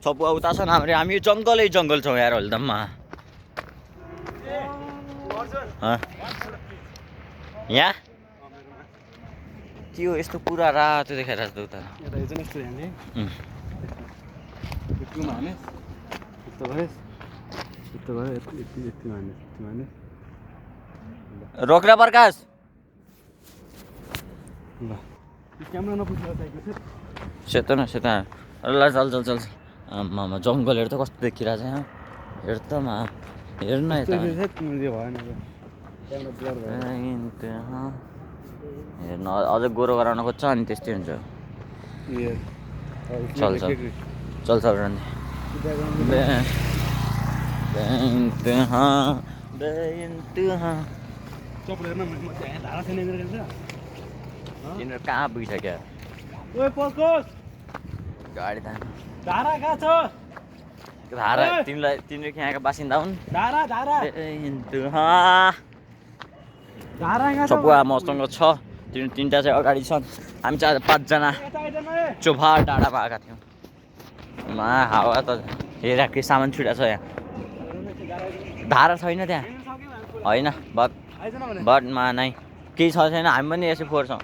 छपुवा उता छ हाम्रो हामी जङ्गलै जङ्गल छौँ यार हल्दममा यहाँ त्यो यस्तो पुरा रातो देखाइरहेको छ उता रोक्रा प्रकाश सेतो न सेता ल चल चल चल आमा जङ्गलहरू त कस्तो देखिरहेको छ यहाँ हेर त हेर न यता हेर्न अझै गोरो गराउन खोज्छ अनि त्यस्तै हुन्छ चल चल चल चल रन्दी तिनीहरू कहाँ पुगिसक्यो गाडी त धारा तिनीहरू यहाँका बासिन्दा हुन् छपुवा मसँग छ तिनवटा चाहिँ अगाडि छन् हामी चाहिँ 5 जना चोभा डाँडामा आएका थियौँ हावा त हेर के सामान छुट्या छ यहाँ धारा छैन त्यहाँ होइन बटमा नै केही छ छैन हामी पनि यसो फोर्छौँ